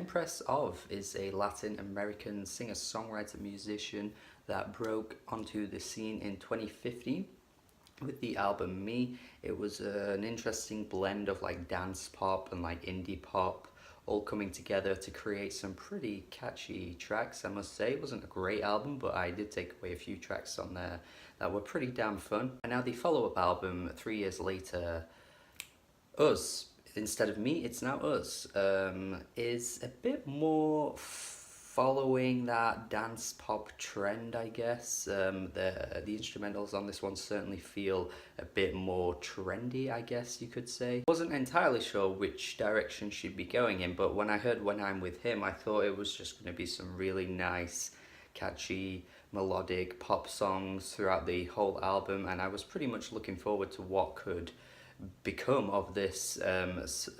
Empress of is a Latin American singer-songwriter musician that broke onto the scene in 2015 with the album Me. It was an interesting blend of like dance pop and like indie pop all coming together to create some pretty catchy tracks. I must say, it wasn't a great album, but I did take away a few tracks on there that were pretty damn fun. And now the follow-up album, 3 years later, Us, instead of Me, it's now Us, is a bit more following that dance pop trend, I guess. The instrumentals on this one certainly feel a bit more trendy, I guess you could say. Wasn't entirely sure which direction she'd be going in, but when I heard When I'm With Him, I thought it was just going to be some really nice, catchy, melodic pop songs throughout the whole album, and I was pretty much looking forward to what could become of this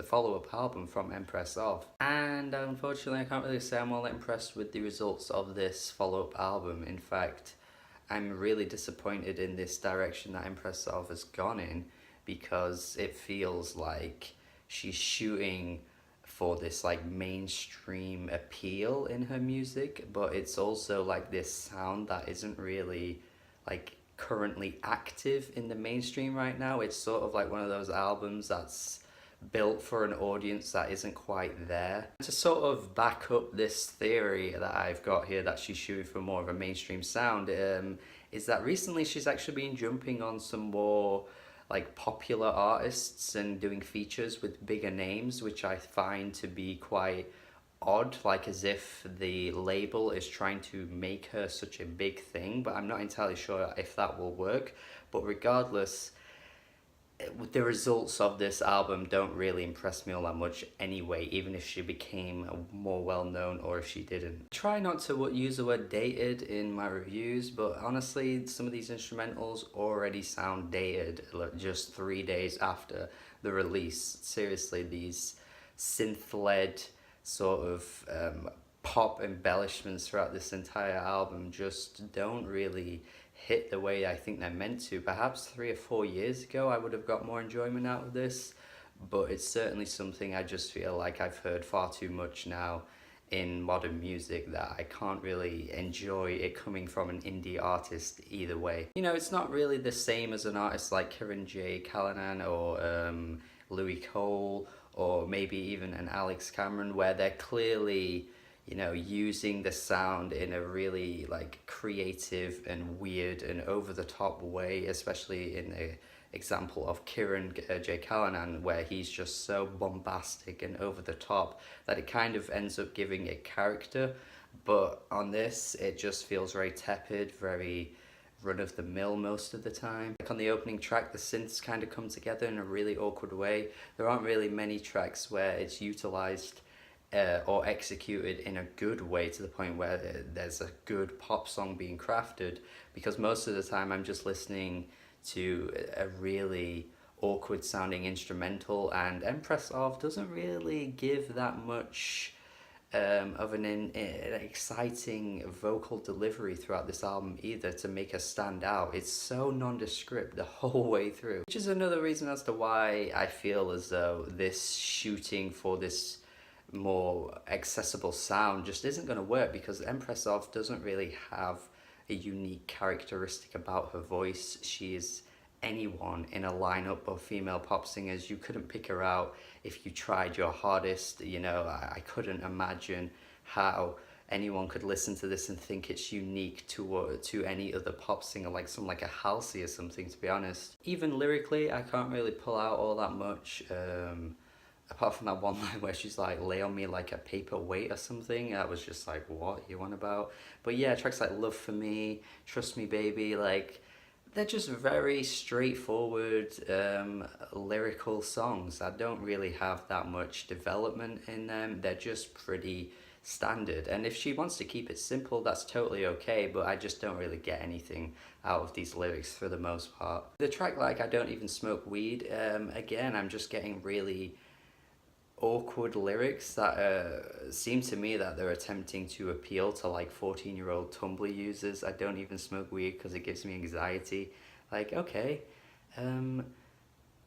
follow-up album from Empress of. And unfortunately, I can't really say I'm all impressed with the results of this follow-up album. In fact, I'm really disappointed in this direction that Empress of has gone in, because it feels like she's shooting for this like mainstream appeal in her music, but it's also like this sound that isn't really like currently active in the mainstream right now. It's sort of like one of those albums that's built for an audience that isn't quite there. To sort of back up this theory that I've got here that she's shooting for more of a mainstream sound, is that recently she's actually been jumping on some more like popular artists and doing features with bigger names, which I find to be quite odd, like as if the label is trying to make her such a big thing, but I'm not entirely sure if that will work. But regardless, the results of this album don't really impress me all that much anyway, even if she became more well known or if she didn't. I try not to use the word dated in my reviews, but honestly, some of these instrumentals already sound dated just 3 days after the release. Seriously, these synth-led sort of pop embellishments throughout this entire album just don't really hit the way I think they're meant to. Perhaps 3 or 4 years ago I would have got more enjoyment out of this, but it's certainly something I just feel like I've heard far too much now in modern music that I can't really enjoy it coming from an indie artist either way. You know, it's not really the same as an artist like Kieran J. Callanan or Louis Cole, or maybe even an Alex Cameron, where they're clearly, you know, using the sound in a really like creative and weird and over-the-top way, especially in the example of Kieran J. Callanan, where he's just so bombastic and over-the-top that it kind of ends up giving it character. But on this, it just feels very tepid, very run-of-the-mill most of the time. Like on the opening track, the synths kind of come together in a really awkward way. There aren't really many tracks where it's utilized or executed in a good way to the point where there's a good pop song being crafted, because most of the time I'm just listening to a really awkward sounding instrumental, and Empress of doesn't really give that much of an exciting vocal delivery throughout this album either to make her stand out. It's so nondescript the whole way through, which is another reason as to why I feel as though this shooting for this more accessible sound just isn't going to work, because Empress of doesn't really have a unique characteristic about her voice. She is anyone in a lineup of female pop singers. You couldn't pick her out if you tried your hardest. You know, I couldn't imagine how anyone could listen to this and think it's unique to any other pop singer, like a Halsey or something, to be honest. Even lyrically, I can't really pull out all that much. Apart from that one line where she's like, lay on me like a paperweight or something, that was just like, what you on about? But yeah, tracks like Love For Me, Trust Me Baby, like, they're just very straightforward lyrical songs that don't really have that much development in them. They're just pretty standard, and if she wants to keep it simple, that's totally okay, but I just don't really get anything out of these lyrics for the most part. The track like I Don't Even Smoke Weed, again, I'm just getting really awkward lyrics that seem to me that they're attempting to appeal to like 14-year-old Tumblr users. I don't even smoke weed because it gives me anxiety. Like, okay,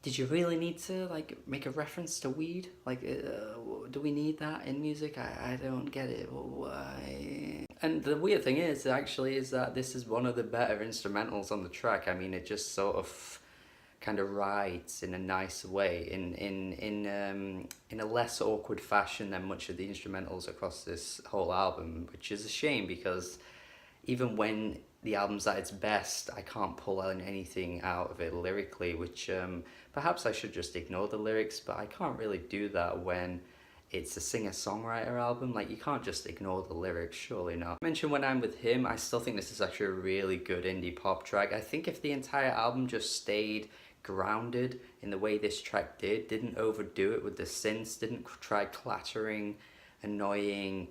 did you really need to like make a reference to weed? Like, do we need that in music? I don't get it. Why? And the weird thing is, actually, is that this is one of the better instrumentals on the track. I mean, it just sort of kind of rides in a nice way, in a less awkward fashion than much of the instrumentals across this whole album, which is a shame because even when the album's at its best, I can't pull out anything out of it lyrically, which perhaps I should just ignore the lyrics, but I can't really do that when it's a singer-songwriter album. Like, you can't just ignore the lyrics, surely not. I mentioned When I'm With Him, I still think this is actually a really good indie pop track. I think if the entire album just stayed grounded in the way this track didn't overdo it with the synths, didn't try clattering, annoying,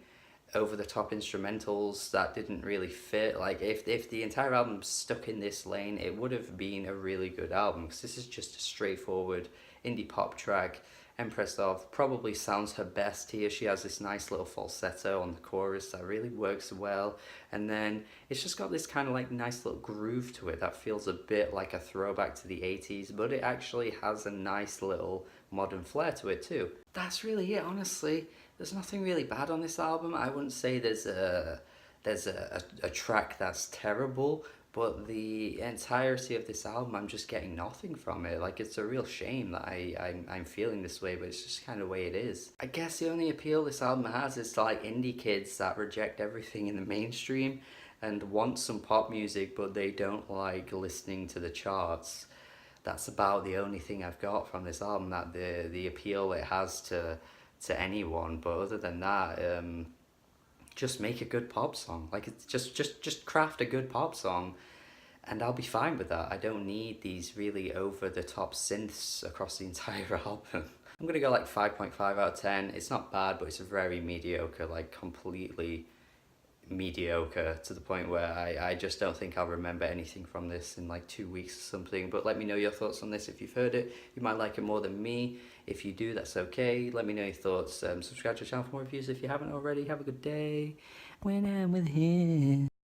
over the top instrumentals that didn't really fit. Like, if the entire album stuck in this lane, it would have been a really good album, because this is just a straightforward indie pop track. Empress of probably sounds her best here. She has this nice little falsetto on the chorus that really works well, and then it's just got this kind of like nice little groove to it that feels a bit like a throwback to the 80s, but it actually has a nice little modern flair to it too. That's really it, honestly. There's nothing really bad on this album. I wouldn't say there's a track that's terrible, but the entirety of this album, I'm just getting nothing from it. Like, it's a real shame that I'm feeling this way, but it's just kind of the way it is. I guess the only appeal this album has is to like indie kids that reject everything in the mainstream and want some pop music, but they don't like listening to the charts. That's about the only thing I've got from this album, that the appeal it has to anyone. But other than that, just make a good pop song. Like, it's just craft a good pop song, and I'll be fine with that. I don't need these really over the top synths across the entire album. I'm gonna go like 5.5 out of 10. It's not bad, but it's very mediocre, like completely mediocre, to the point where I just don't think I'll remember anything from this in like 2 weeks or something. But let me know your thoughts on this if you've heard it. You might like it more than me. If you do, that's okay. Let me know your thoughts. Subscribe to the channel for more reviews if you haven't already. Have a good day. When I'm with him.